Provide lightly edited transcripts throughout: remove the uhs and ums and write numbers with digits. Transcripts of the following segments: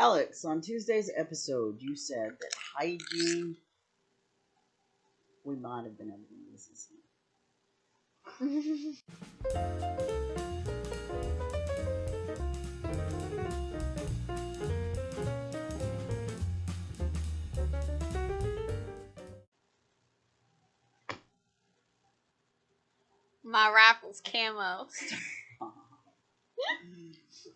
Alex, on Tuesday's episode, you said that hygiene. We might have been able to use this. My rifle's camo.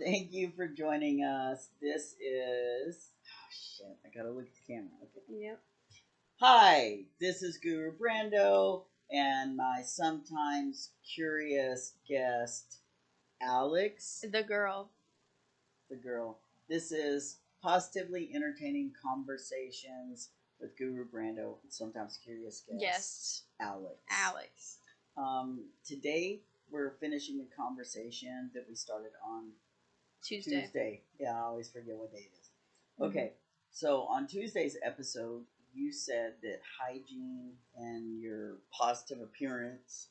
Thank you for joining us. This is. Oh, shit. I gotta look at the camera. Okay. Yep. Hi, this is Guru Brando and my sometimes curious guest, Alex. The girl. The girl. This is Positively Entertaining Conversations with Guru Brando and sometimes curious guest, Yes. Alex. Today we're finishing a conversation that we started on Tuesday. Yeah, I always forget what day it is. Okay, so on Tuesday's episode, you said that hygiene and your positive appearance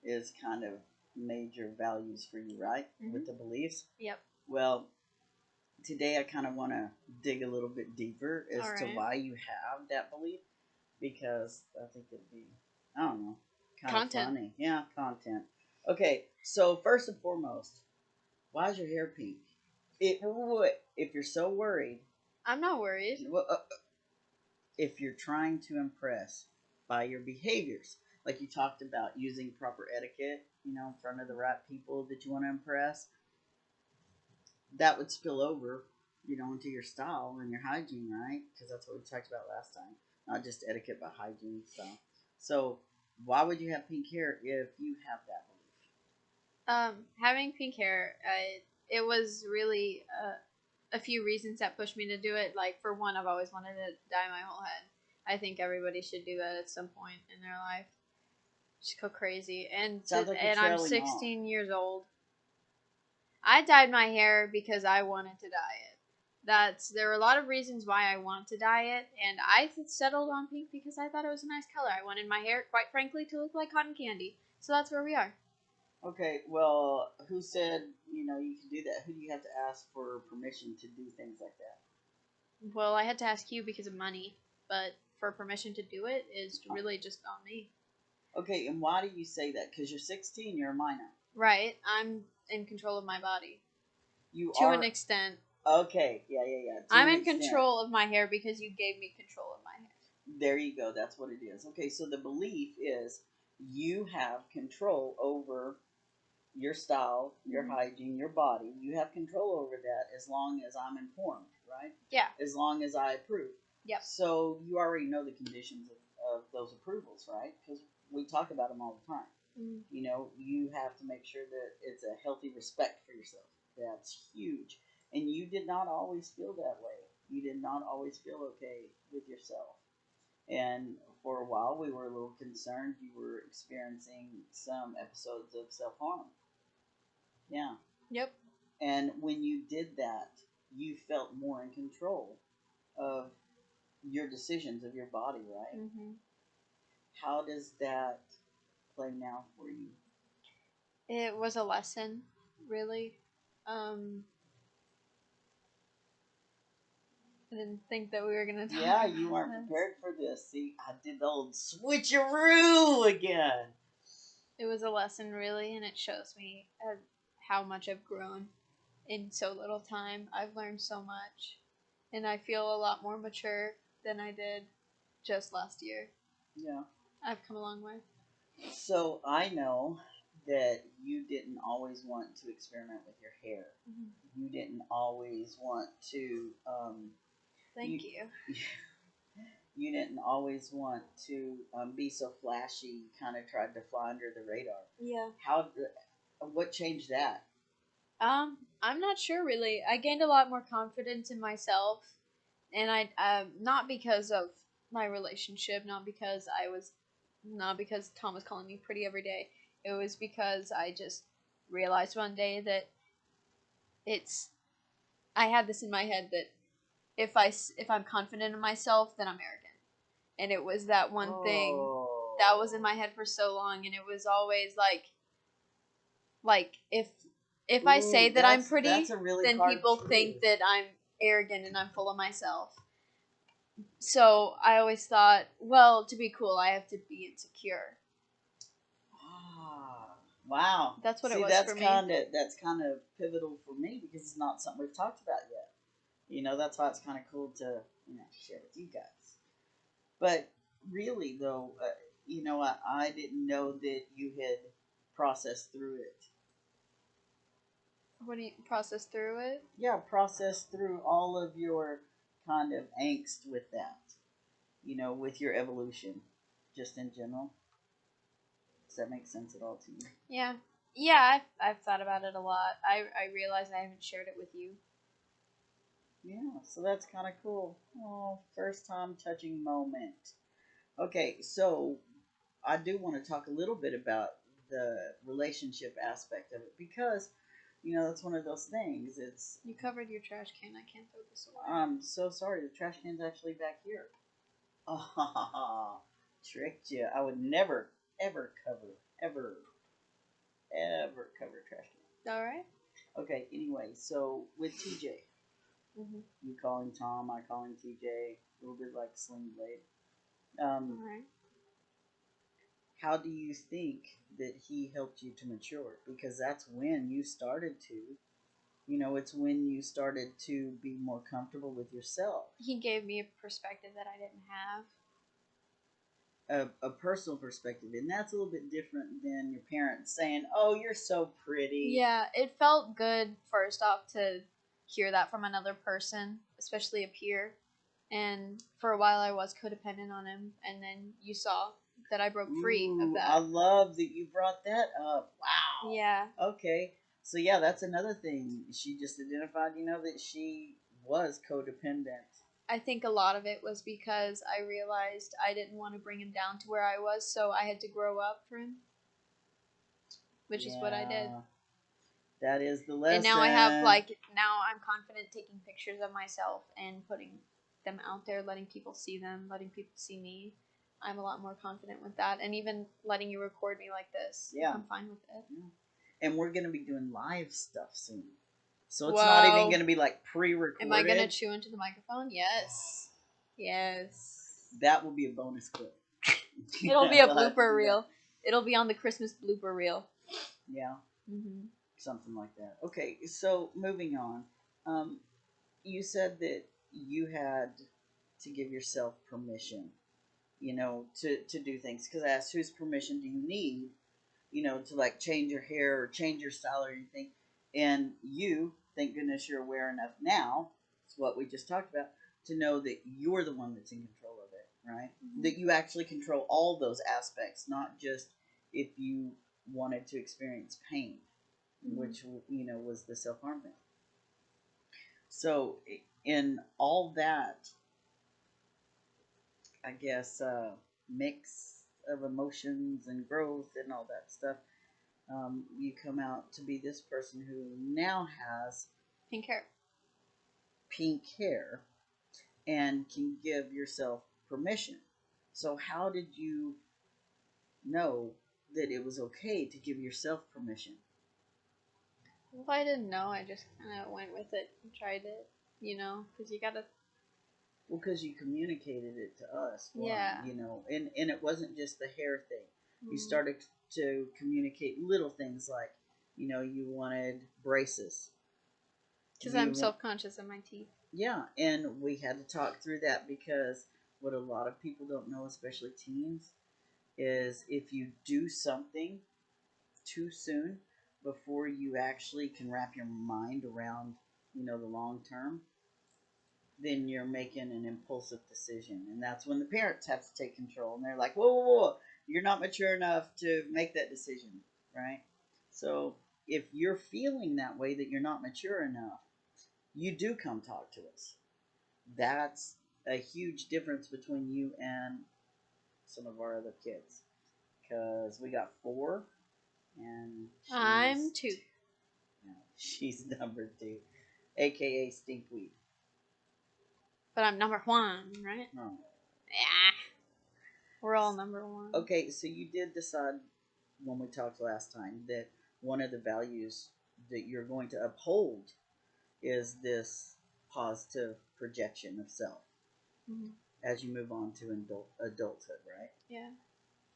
is kind of major values for you, right? With the beliefs? Yep. Well, today I kind of want to dig a little bit deeper as to why you have that belief, because I think it'd be, I don't know, kind of funny. Yeah, content. Okay, so first and foremost, why is your hair pink? If you're so worried, I'm not worried. If you're trying to impress by your behaviors, like you talked about using proper etiquette, in front of the right people that you want to impress, that would spill over, into your style and your hygiene, right? Because that's what we talked about last time. Not just etiquette, but hygiene style. So, why would you have pink hair if you have that belief? Having pink hair, it was really a few reasons that pushed me to do it. Like, for one, I've always wanted to dye my whole head. I think everybody should do that at some point in their life. Just go crazy. And I'm 16 years old. I dyed my hair because I wanted to dye it. There were a lot of reasons why I wanted to dye it, and I settled on pink because I thought it was a nice color. I wanted my hair, quite frankly, to look like cotton candy. So that's where we are. Okay, well, who said, you can do that? Who do you have to ask for permission to do things like that? Well, I had to ask you because of money, but for permission to do it is really just on me. Okay, and why do you say that? Because you're 16, you're a minor. Right, I'm in control of my body. You to are? An extent. Okay, yeah. I'm in control of my hair because you gave me control of my hair. There you go, that's what it is. Okay, so the belief is you have control over your style, your hygiene, your body. You have control over that as long as I'm informed, right? Yeah. As long as I approve. Yep. So you already know the conditions of those approvals, right? Because we talk about them all the time. You have to make sure that it's a healthy respect for yourself. That's huge. And you did not always feel that way. You did not always feel okay with yourself. And for a while, we were a little concerned you were experiencing some episodes of self-harm. Yeah. Yep. And when you did that, you felt more in control of your decisions, of your body, right? Mm-hmm. How does that play now for you? It was a lesson, really. I didn't think that we were going to talk. Yeah, you weren't prepared for this. See, I did the old switcheroo again. It was a lesson, really, and it shows me how much I've grown in so little time. I've learned so much, and I feel a lot more mature than I did just last year. Yeah. I've come a long way. So I know that you didn't always want to experiment with your hair. You didn't always want to... Thank you. You didn't always want to be so flashy. You kind of tried to fly under the radar. Yeah. What changed that? I'm not sure, really. I gained a lot more confidence in myself, and I not because of my relationship, not because Tom was calling me pretty every day. It was because I just realized one day that I had this in my head that if I'm confident in myself, then I'm arrogant. And it was that one thing that was in my head for so long, and it was always like if I say that I'm pretty, then people think that I'm arrogant and I'm full of myself. So I always thought, well, to be cool, I have to be insecure. Ah, wow. That's what it See, was for me. That's kind of pivotal for me because it's not something we've talked about yet. You know, that's why it's kind of cool to share with you guys. But really, though, I didn't know that you had processed through it. What do you process through it? Yeah, processed through all of your kind of angst with that. With your evolution, just in general. Does that make sense at all to you? Yeah. Yeah, I've thought about it a lot. I realize I haven't shared it with you. Yeah, so that's kind of cool. Oh, first time touching moment. Okay, so I do want to talk a little bit about the relationship aspect of it because, that's one of those things. You covered your trash can. I can't throw this away. I'm so sorry. The trash can's actually back here. Oh, tricked you. I would never, ever cover, ever cover trash can. All right. Okay, anyway, so with TJ, you call him Tom, I call him TJ, a little bit like Sling Blade. All right. How do you think that he helped you to mature? Because that's when you started to, it's when you started to be more comfortable with yourself. He gave me a perspective that I didn't have. A personal perspective, and that's a little bit different than your parents saying, "Oh, you're so pretty." Yeah, it felt good first off to hear that from another person, especially a peer. And for a while, I was codependent on him, and then you saw that I broke free of that. I love that you brought that up. Wow. Yeah. Okay. So yeah, that's another thing. She just identified, that she was codependent. I think a lot of it was because I realized I didn't want to bring him down to where I was, so I had to grow up for him, which is what I did. That is the lesson. And now now I'm confident taking pictures of myself and putting them out there, letting people see them, letting people see me. I'm a lot more confident with that. And even letting you record me like this, I'm fine with it. Yeah. And we're going to be doing live stuff soon. So it's not even going to be like pre-recorded. Am I going to chew into the microphone? Yes. Yes. That will be a bonus clip. It'll be a blooper reel. It'll be on the Christmas blooper reel. Yeah. Something like that. Okay, so moving on. You said that you had to give yourself permission, to do things. Because I asked, whose permission do you need, to like change your hair or change your style or anything. And you, thank goodness you're aware enough now, it's what we just talked about, to know that you're the one that's in control of it, right? That you actually control all those aspects, not just if you wanted to experience pain, which, was the self-harm thing. So in all that, I guess, mix of emotions and growth and all that stuff, you come out to be this person who now has pink hair and can give yourself permission. So how did you know that it was okay to give yourself permission? Well, I didn't know. I just kind of went with it and tried it, because you gotta. Well, because you communicated it to us, yeah. And it wasn't just the hair thing. You started to communicate little things like, you wanted braces. Because I'm self-conscious of my teeth. Yeah, and we had to talk through that because what a lot of people don't know, especially teens, is if you do something too soon before you actually can wrap your mind around, the long term, then you're making an impulsive decision. And that's when the parents have to take control. And they're like, whoa, whoa, whoa, you're not mature enough to make that decision, right? So if you're feeling that way, that you're not mature enough, you do come talk to us. That's a huge difference between you and some of our other kids. Because we got 4, and I'm 2. No, she's number 2, aka Stinkweed. But I'm number 1, right? Oh. Yeah. We're all number 1. Okay, so you did decide when we talked last time that one of the values that you're going to uphold is this positive projection of self Mhm. as you move on to adulthood, right? Yeah.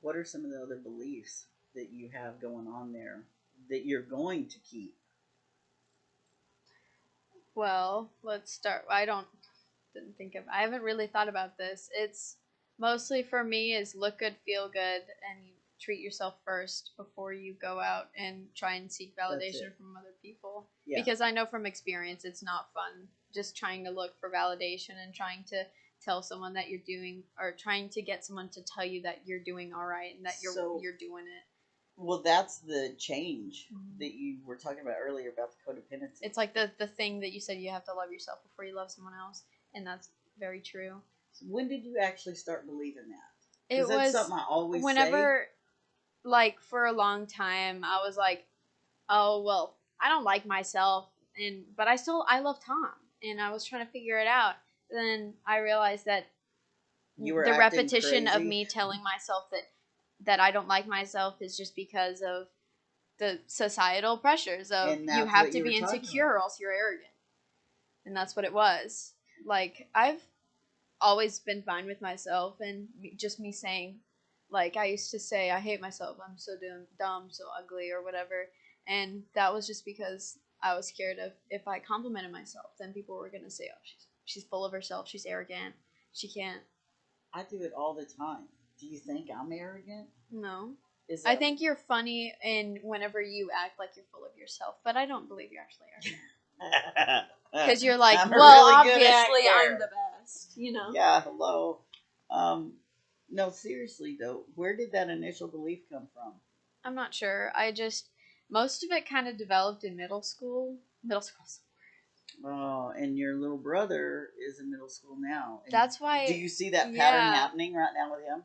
What are some of the other beliefs that you have going on there that you're going to keep? Well, let's start. I haven't really thought about this. It's mostly for me is look good, feel good, and you treat yourself first before you go out and try and seek validation from other people. Yeah. Because I know from experience it's not fun just trying to look for validation and trying to tell someone that you're doing, or trying to get someone to tell you that you're doing all right and that you're doing it. Well, that's the change that you were talking about earlier about the codependency. It's like the thing that you said, you have to love yourself before you love someone else, and that's very true. So when did you actually start believing that? It was something I always whenever, like, for a long time, I was like, oh, well, I don't like myself, but I love Tom, and I was trying to figure it out. Then I realized that you were the acting repetition crazy. of me telling myself that I don't like myself is just because of the societal pressures of you have to be insecure or else you're arrogant. And that's what it was. Like, I've always been fine with myself, and just me saying, like, I used to say, I hate myself, I'm so dumb, so ugly, or whatever. And that was just because I was scared of, if I complimented myself, then people were going to say, oh, she's full of herself, she's arrogant, she can't. I do it all the time. Do you think I'm arrogant? No. I think you're funny and whenever you act like you're full of yourself, but I don't believe you're actually arrogant. Because you're like, I'm well, really obviously I'm the best, you know? Yeah, hello. No, seriously though, where did that initial belief come from? I'm not sure. Most of it kind of developed in middle school. Middle school. Oh, and your little brother is in middle school now. And that's why. Do you see that pattern happening right now with him?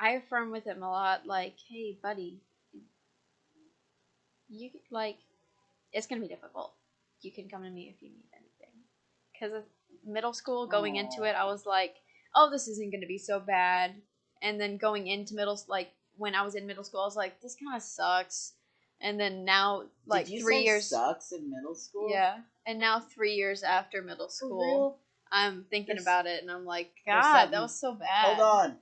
I affirm with him a lot, like, hey, buddy, it's gonna be difficult. You can come to me if you need anything. Because of middle school, going into it, I was like, oh, this isn't gonna be so bad. And then going into when I was in middle school, I was like, this kind of sucks. And then now, like, Did you 3 say years sucks in middle school? Yeah, and now 3 years after middle For school, real? I'm thinking about it, and I'm like, God, that was so bad. Hold on.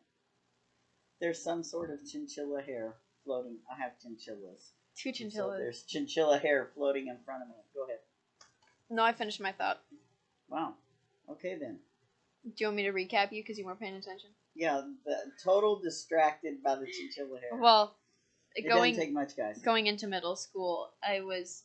There's some sort of chinchilla hair floating. I have chinchillas. 2 chinchillas. So there's chinchilla hair floating in front of me. Go ahead. No, I finished my thought. Wow. Okay then. Do you want me to recap you because you weren't paying attention? Yeah, total distracted by the chinchilla hair. Well, it doesn't take much, guys. Going into middle school, I was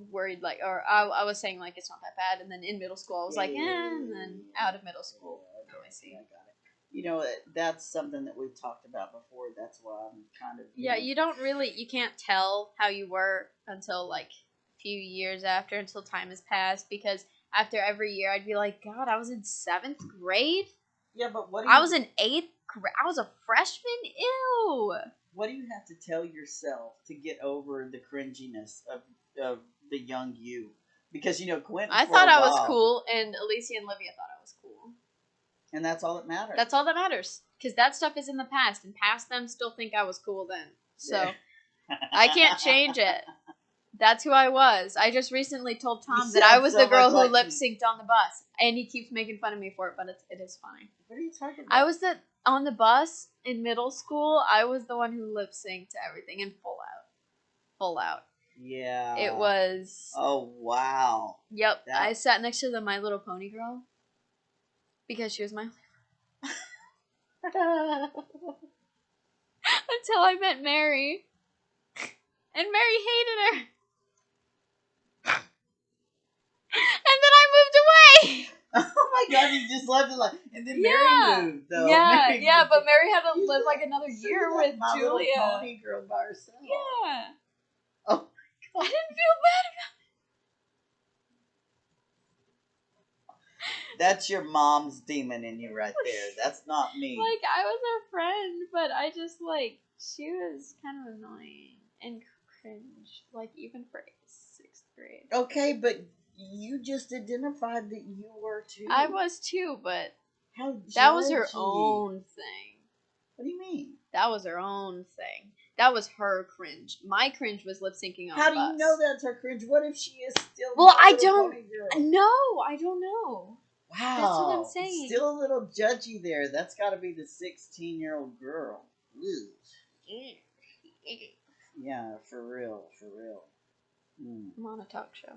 worried, I was saying, like, it's not that bad, and then in middle school, I was and then out of middle school, I see. I got it. You know, that's something that we've talked about before. That's why I'm kind of... You can't tell how you were until, like, a few years after, until time has passed, because after every year, I'd be like, God, I was in 7th grade? Yeah, but what I was in 8th grade? I was a freshman? Ew! What do you have to tell yourself to get over the cringiness of the young you? Because, Quentin, I thought I was cool, and Alicia and Livia thought I was cool. And that's all that matters. That's all that matters. Because that stuff is in the past, and past them still think I was cool then. So, I can't change it. That's who I was. I just recently told Tom that I was the girl who lip-synced on the bus. And he keeps making fun of me for it, but it is funny. What are you talking about? I was on the bus in middle school, I was the one who lip-synced to everything in full out. Full out. Yeah. It was... Oh, wow. Yep. I sat next to the My Little Pony girl. Because she was my... Until I met Mary. And Mary hated her. And then I moved away. Oh my God, you just left it like... And then Mary moved, though. Yeah, but Mary had to live like another year with My Julia. Little Pony girl by herself. Yeah. Oh my God. I didn't feel bad about it. That's your mom's demon in you right there. That's not me. Like, I was her friend, but I just, she was kind of annoying and cringe. Like, even for 6th grade. Okay, but you just identified that you were too. I was too, but how that was her own thing. What do you mean? That was her own thing. That was her cringe. My cringe was lip syncing on How the do bus. you know that's her cringe? What if she is still Well, My I Little don't Pony girl? know. I don't know. Wow. That's what I'm saying. Still a little judgy there. That's got to be the 16-year-old girl. Ugh. Yeah, for real. Mm. I'm on a talk show.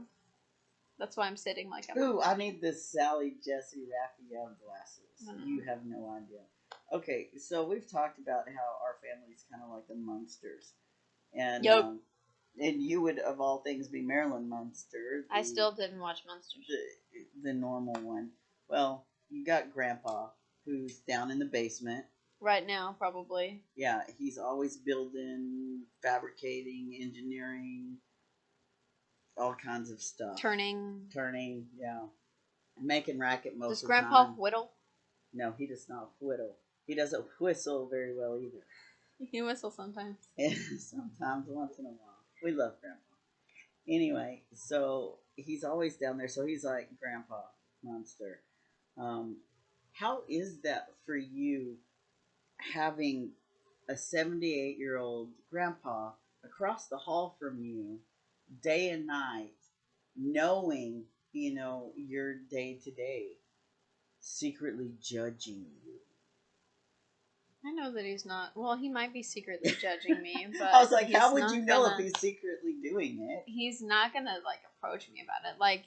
That's why I'm sitting like I'm. Ooh, I need this Sally Jesse Raphael glasses. You have no idea. Okay, so we've talked about how our family's kind of like the Munsters. And Yep. And you would, of all things, be Marilyn Munster. I still didn't watch Munsters. The normal one. Well, you got Grandpa, who's down in the basement. Right now, probably. Yeah, he's always building, fabricating, engineering, all kinds of stuff. Turning, yeah. Making racket most does of the Grandpa time. whittle? No, he does not whittle. He doesn't whistle very well either. He whistles sometimes. Sometimes, once in a while. We love Grandpa. Anyway, so he's always down there. So he's like Grandpa Monster. How is that for you, having a 78-year-old grandpa across the hall from you, day and night, knowing, your day to day, secretly judging you? I know that he's not. Well, he might be secretly judging me, but I was like, how would not you know gonna, if he's secretly doing it? He's not gonna approach me about it. Like,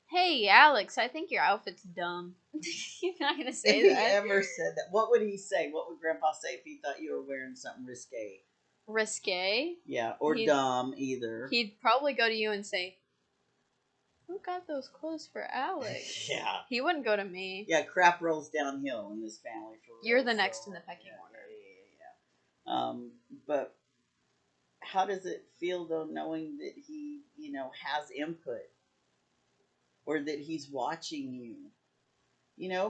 hey, Alex, I think your outfit's dumb. He's not gonna say If he that. ever said that, what would he say? What would Grandpa say if he thought you were wearing something risque? Risque? Yeah, or dumb either. He'd probably go to you and say, "Who got those clothes for Alex?" Yeah. He wouldn't go to me. Yeah, crap rolls downhill in this family. For real, You're the next in the pecking order. Yeah. But how does it feel though, knowing that he, has input, or that he's watching you?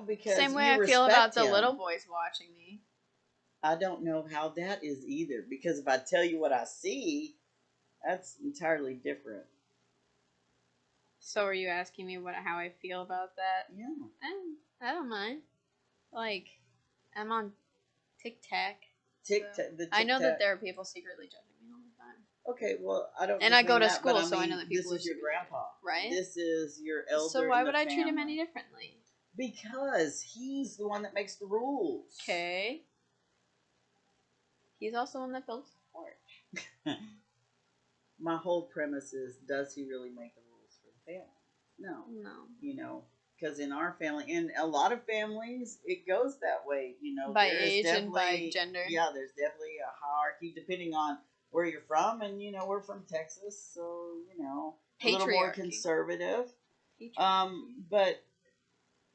Because same way you I feel about him. the little boys watching me. I don't know how that is either, because if I tell you what I see, that's entirely different. So are you asking me how I feel about that? Yeah. I don't mind. I'm on TikTok. I know that there are people secretly judging me all the time. Okay, well, I don't. And I go to that, school, so I know that people. This is your grandpa, right? This is your elder. So why would I family. treat him any differently? Because he's the one that makes the rules. Okay. He's also the one that builds the porch. My whole premise is: does he really make the rules for the family? No. Because in our family, in a lot of families, it goes that way. By age and by gender. Yeah, there's definitely a hierarchy depending on where you're from, and we're from Texas, so a little more conservative. But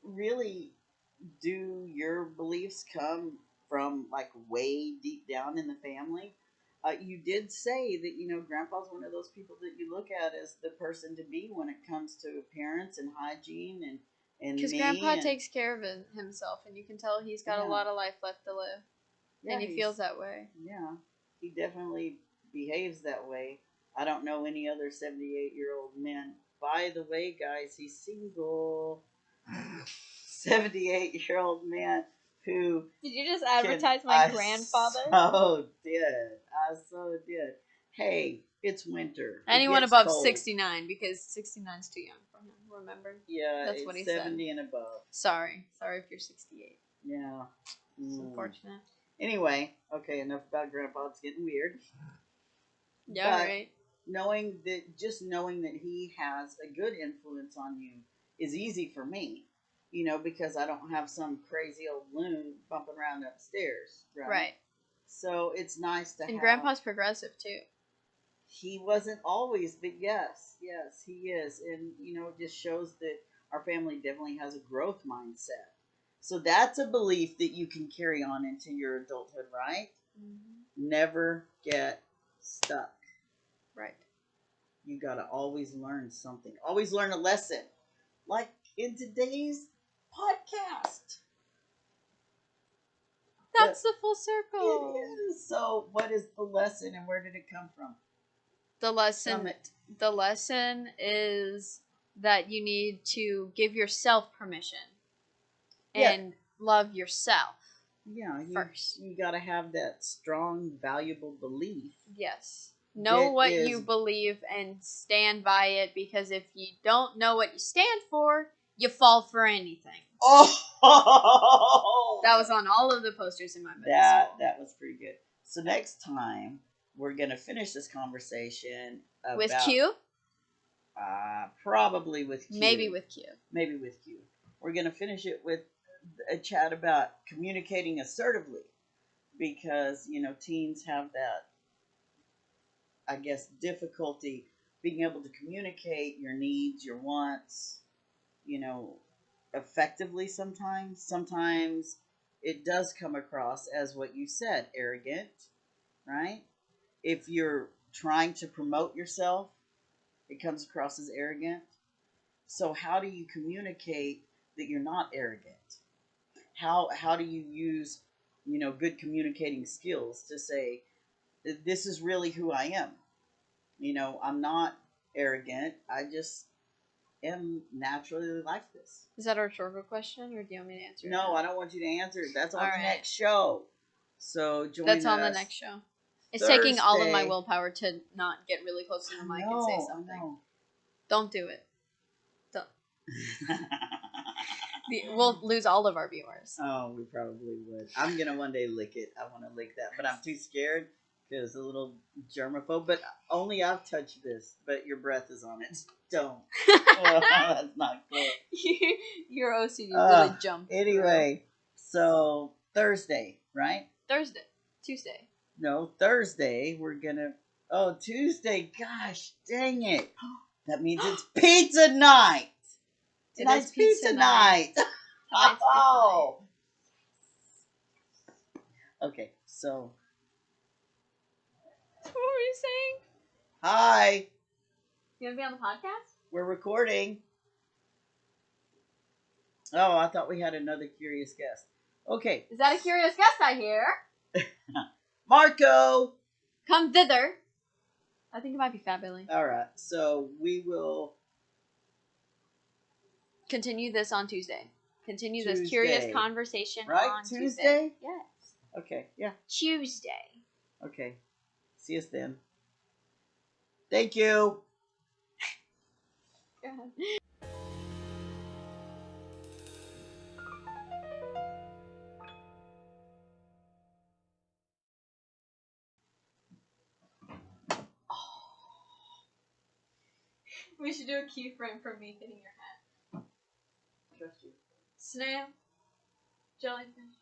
really, do your beliefs come from way deep down in the family? You did say that Grandpa's one of those people that you look at as the person to be when it comes to appearance and hygiene and because Grandpa takes care of himself, and you can tell he's got a lot of life left to live, and he feels that way. Yeah, he definitely behaves that way. I don't know any other 78-year-old men. By the way, guys, he's single. 78-year-old man who... Did you just advertise my grandfather? I so did. Hey, it's winter. Anyone above 69, because 69's too young for him, remember? Yeah, that's what he said. 70 and above. Sorry if you're 68. Yeah. It's unfortunate. Anyway, okay, enough about Grandpa. It's getting weird. Yeah, right. Knowing that he has a good influence on you is easy for me, because I don't have some crazy old loon bumping around upstairs. Right. So it's nice to have. And Grandpa's progressive too. He wasn't always, but yes, he is. And, it just shows that our family definitely has a growth mindset. So that's a belief that you can carry on into your adulthood, right? Mm-hmm. Never get stuck. Right. You got to always learn something. Always learn a lesson. Like in today's podcast. That's the full circle. It is. So what is the lesson and where did it come from? The lesson is that you need to give yourself permission and love yourself. Yeah, first. you got to have that strong, valuable belief. Yes. Know what is, you believe and stand by it, because if you don't know what you stand for, you fall for anything. Oh, that was on all of the posters in my middle school. That was pretty good. So next time we're gonna finish this conversation about, with Q. Probably with Q. Maybe with Q. Maybe with Q. We're gonna finish it with a chat about communicating assertively, because teens have that, I guess, difficulty being able to communicate your needs, your wants, you know, effectively sometimes. Sometimes it does come across as what you said, arrogant, right? If you're trying to promote yourself, it comes across as arrogant. So how do you communicate that you're not arrogant? How do you use, good communicating skills to say, this is really who I am. I'm not arrogant. I just am naturally like this. Is that a rhetorical question, or do you want me to answer it? No, I don't want you to answer it. That's on All the right. next show. So join That's us. on the next show. It's Thursday. taking all of my willpower to not get really close to the mic and say something. I know. Don't do it. Don't. We'll lose all of our viewers. Oh, we probably would. I'm gonna one day lick it. I want to lick that, but I'm too scared because a little germaphobe. But only I've touched this. But your breath is on it. Don't. That's not cool. Your OCD really jumped. Anyway, so Thursday, right? Tuesday. No, Thursday. We're gonna. Oh, Tuesday. Gosh, dang it! That means it's pizza night. Tonight's pizza night. Oh. Okay, so. What were you saying? Hi. You want to be on the podcast? We're recording. Oh, I thought we had another curious guest. Okay. Is that a curious guest I hear? Marco! Come thither. I think it might be Fat Billy. Alright, so we will continue this on Tuesday. Continue Tuesday. This curious conversation on Tuesday? Tuesday. Yes. Okay, yeah. Tuesday. Okay. See us then. Thank you. Go ahead. We should do a keyframe for me hitting your head. Trust you. Snail. Jellyfish.